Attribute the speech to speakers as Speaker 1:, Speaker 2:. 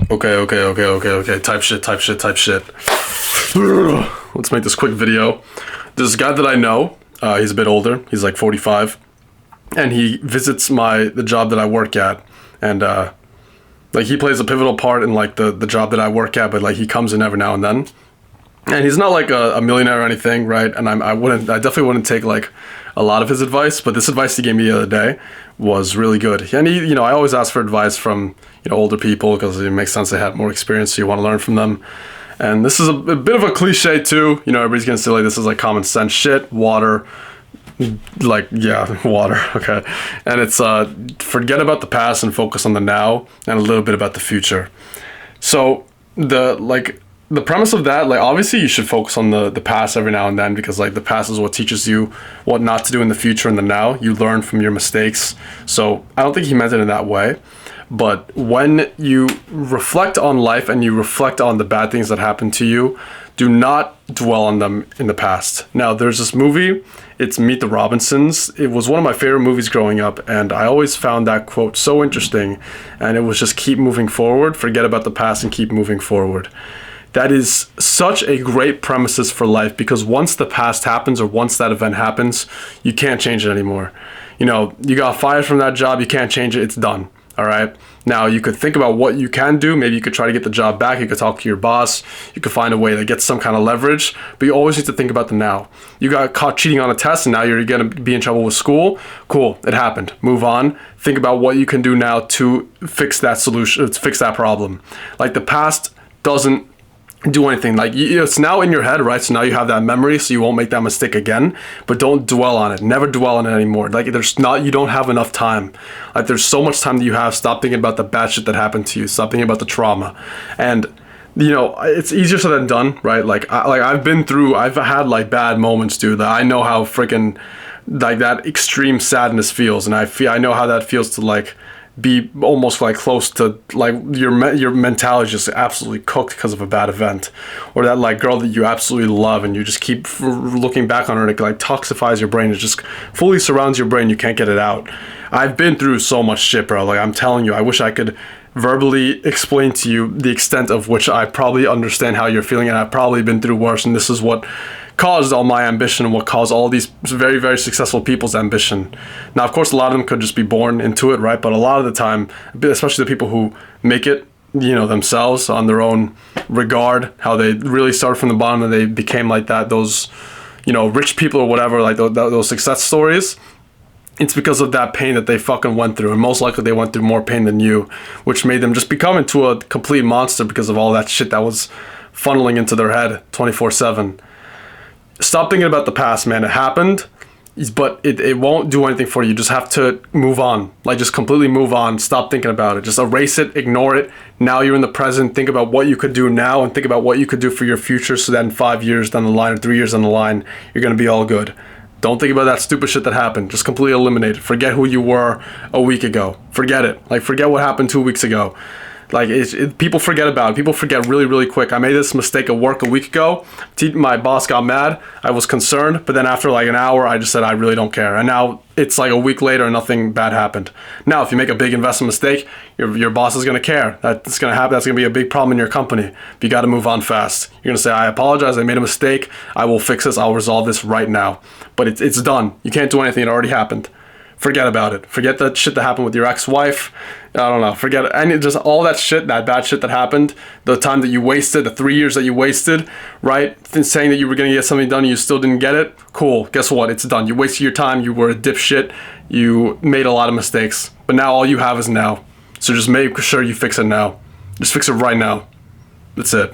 Speaker 1: Okay. Type shit. Let's make this quick video. There's a guy that I know. He's a bit older. He's like 45, and he visits the job that I work at, and like he plays a pivotal part in like the job that I work at. But like he comes in every now and then, and he's not like a millionaire or anything, right? And I definitely wouldn't take like a lot of his advice, but this advice he gave me the other day was really good. And he, I always ask for advice from, older people because it makes sense. They have more experience, so you want to learn from them. And this is a bit of a cliche too. Everybody's gonna say like this is like common sense shit. Water, water. Okay, and it's forget about the past and focus on the now and a little bit about the future. So the premise of that, like obviously you should focus on the past every now and then because like the past is what teaches you what not to do in the future and the now. You learn from your mistakes. So I don't think he meant it in that way. But when you reflect on life and you reflect on the bad things that happened to you, do not dwell on them in the past. Now, there's this movie, it's Meet the Robinsons. It was one of my favorite movies growing up, and I always found that quote so interesting. And it was just keep moving forward, forget about the past and keep moving forward. That is such a great premises for life because once the past happens or once that event happens, you can't change it anymore. You got fired from that job, you can't change it, it's done. All right. Now you could think about what you can do. Maybe you could try to get the job back. You could talk to your boss. You could find a way to get some kind of leverage, but you always need to think about the now. You got caught cheating on a test and now you're going to be in trouble with school. Cool. It happened. Move on. Think about what you can do now to fix that solution, to fix that problem. Like the past doesn't do anything. Like it's now in your head, right? So now you have that memory, so you won't make that mistake again. But don't dwell on it. Never dwell on it anymore. Like you don't have enough time. Like there's so much time that you have. Stop thinking about the bad shit that happened to you. Stop thinking about the trauma. And it's easier said than done, right? I've had like bad moments, dude. That I know how freaking like that extreme sadness feels, and I know how that feels to like be almost like close to like your mentality is just absolutely cooked because of a bad event, or that like girl that you absolutely love and you just keep looking back on her and it like toxifies your brain. It just fully surrounds your brain. You can't get it out. I've been through so much shit, bro. Like I'm telling you, I wish I could verbally explain to you the extent of which I probably understand how you're feeling, and I've probably been through worse, and this is what caused all my ambition and what caused all these very, very successful people's ambition. Now, of course, a lot of them could just be born into it, right? But a lot of the time, especially the people who make it, themselves on their own regard, how they really started from the bottom and they became like that, those, rich people or whatever, like those success stories, it's because of that pain that they fucking went through. And most likely they went through more pain than you, which made them just become into a complete monster because of all that shit that was funneling into their head 24/7. Stop thinking about the past, man. It happened, but it won't do anything for you. You just have to move on. Like, just completely move on. Stop thinking about it. Just erase it, ignore it. Now you're in the present. Think about what you could do now and think about what you could do for your future so that in 5 years down the line or 3 years down the line, you're going to be all good. Don't think about that stupid shit that happened. Just completely eliminate it. Forget who you were a week ago. Forget it. Like, forget what happened 2 weeks ago. Like, people forget about it. People forget really, really quick. I made this mistake at work a week ago. My boss got mad. I was concerned. But then after like an hour, I just said, I really don't care. And now it's like a week later and nothing bad happened. Now, if you make a big investment mistake, your boss is going to care. That's going to happen. That's going to be a big problem in your company. But you got to move on fast. You're going to say, I apologize. I made a mistake. I will fix this. I'll resolve this right now. But it's done. You can't do anything. It already happened. Forget about it. Forget that shit that happened with your ex-wife. I don't know. Forget it. And just all that shit, that bad shit that happened, the time that you wasted, the 3 years that you wasted, right? Saying that you were going to get something done and you still didn't get it. Cool. Guess what? It's done. You wasted your time. You were a dipshit. You made a lot of mistakes. But now all you have is now. So just make sure you fix it now. Just fix it right now. That's it.